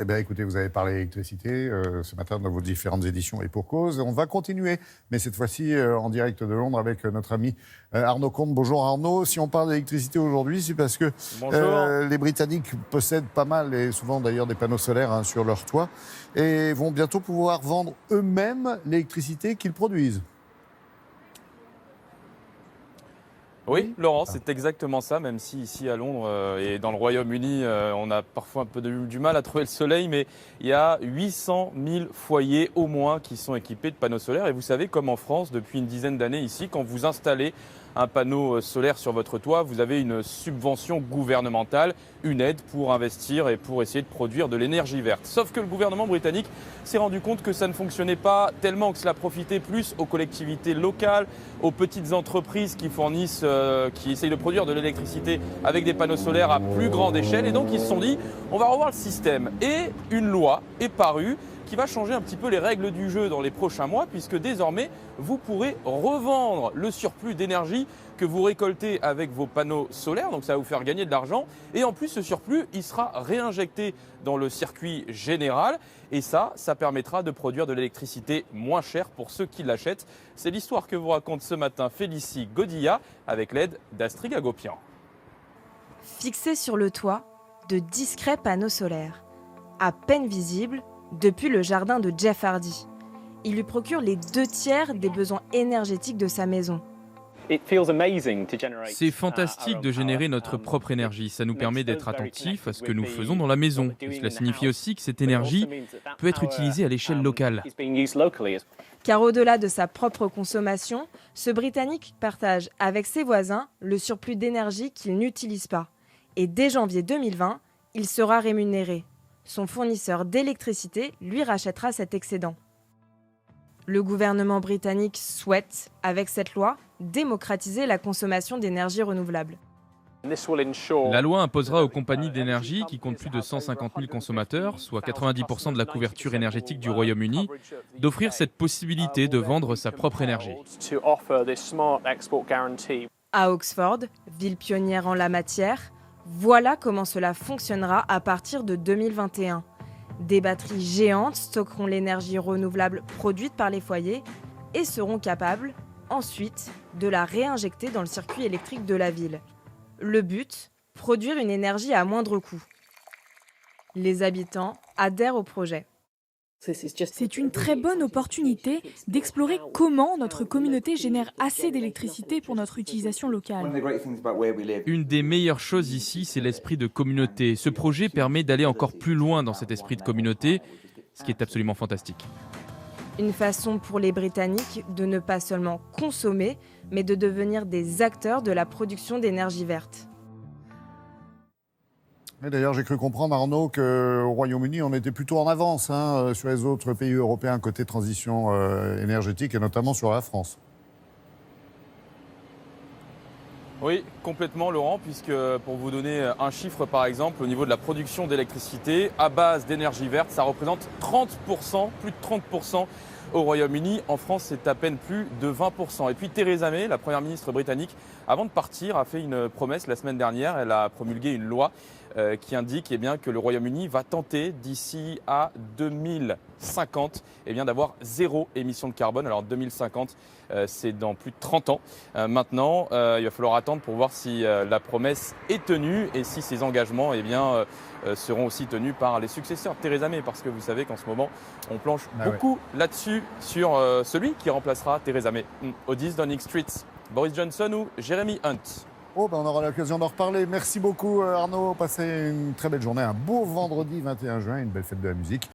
Eh bien, écoutez, vous avez parlé électricité ce matin dans vos différentes éditions et pour cause. On va continuer, mais cette fois-ci en direct de Londres avec notre ami Arnaud Comte. Bonjour Arnaud. Si on parle d'électricité aujourd'hui, c'est parce que les Britanniques possèdent pas mal, et souvent d'ailleurs des panneaux solaires sur leur toit, et vont bientôt pouvoir vendre eux-mêmes l'électricité qu'ils produisent. Oui, Laurent, c'est exactement ça, même si ici à Londres et dans le Royaume-Uni, on a parfois un peu du mal à trouver le soleil, mais il y a 800 000 foyers au moins qui sont équipés de panneaux solaires. Et vous savez, comme en France, depuis une dizaine d'années ici, quand vous installez un panneau solaire sur votre toit, vous avez une subvention gouvernementale, une aide pour investir et pour essayer de produire de l'énergie verte. Sauf que le gouvernement britannique s'est rendu compte que ça ne fonctionnait pas tellement, que cela profitait plus aux collectivités locales, aux petites entreprises qui fournissent, qui essayent de produire de l'électricité avec des panneaux solaires à plus grande échelle. Et donc ils se sont dit, on va revoir le système. Et une loi est parue qui va changer un petit peu les règles du jeu dans les prochains mois, puisque désormais, vous pourrez revendre le surplus d'énergie que vous récoltez avec vos panneaux solaires, donc ça va vous faire gagner de l'argent. Et en plus, ce surplus, il sera réinjecté dans le circuit général, et ça permettra de produire de l'électricité moins chère pour ceux qui l'achètent. C'est l'histoire que vous raconte ce matin Félicie Godilla, avec l'aide d'Astrid Agopian. Fixés sur le toit, de discrets panneaux solaires, à peine visibles, depuis le jardin de Jeff Hardy. Il lui procure les 2/3 des besoins énergétiques de sa maison. C'est fantastique de générer notre propre énergie. Ça nous permet d'être attentifs à ce que nous faisons dans la maison. Et cela signifie aussi que cette énergie peut être utilisée à l'échelle locale. Car au-delà de sa propre consommation, ce Britannique partage avec ses voisins le surplus d'énergie qu'il n'utilise pas. Et dès janvier 2020, il sera rémunéré. Son fournisseur d'électricité lui rachètera cet excédent. Le gouvernement britannique souhaite, avec cette loi, démocratiser la consommation d'énergie renouvelable. La loi imposera aux compagnies d'énergie qui comptent plus de 150 000 consommateurs, soit 90% de la couverture énergétique du Royaume-Uni, d'offrir cette possibilité de vendre sa propre énergie. À Oxford, ville pionnière en la matière, voilà comment cela fonctionnera à partir de 2021. Des batteries géantes stockeront l'énergie renouvelable produite par les foyers et seront capables, ensuite, de la réinjecter dans le circuit électrique de la ville. Le but, produire une énergie à moindre coût. Les habitants adhèrent au projet. C'est une très bonne opportunité d'explorer comment notre communauté génère assez d'électricité pour notre utilisation locale. Une des meilleures choses ici, c'est l'esprit de communauté. Ce projet permet d'aller encore plus loin dans cet esprit de communauté, ce qui est absolument fantastique. Une façon pour les Britanniques de ne pas seulement consommer, mais de devenir des acteurs de la production d'énergie verte. Et d'ailleurs, j'ai cru comprendre, Arnaud, qu'au Royaume-Uni, on était plutôt en avance sur les autres pays européens côté transition énergétique, et notamment sur la France. Oui, complètement Laurent, puisque pour vous donner un chiffre par exemple, au niveau de la production d'électricité à base d'énergie verte, ça représente 30%, plus de 30% au Royaume-Uni. En France, c'est à peine plus de 20%. Et puis Theresa May, la première ministre britannique, avant de partir, a fait une promesse la semaine dernière. Elle a promulgué une loi qui indique que le Royaume-Uni va tenter d'ici à 2050 d'avoir zéro émission de carbone. Alors 2050, c'est dans plus de 30 ans. Maintenant, il va falloir attendre pour voir si la promesse est tenue et si ces engagements seront aussi tenus par les successeurs de Theresa May. Parce que vous savez qu'en ce moment, on planche beaucoup là-dessus sur celui qui remplacera Theresa May. Au 10 Downing Street, Boris Johnson ou Jeremy Hunt. On aura l'occasion d'en reparler. Merci beaucoup Arnaud. Passez une très belle journée, un beau vendredi 21 juin, une belle fête de la musique.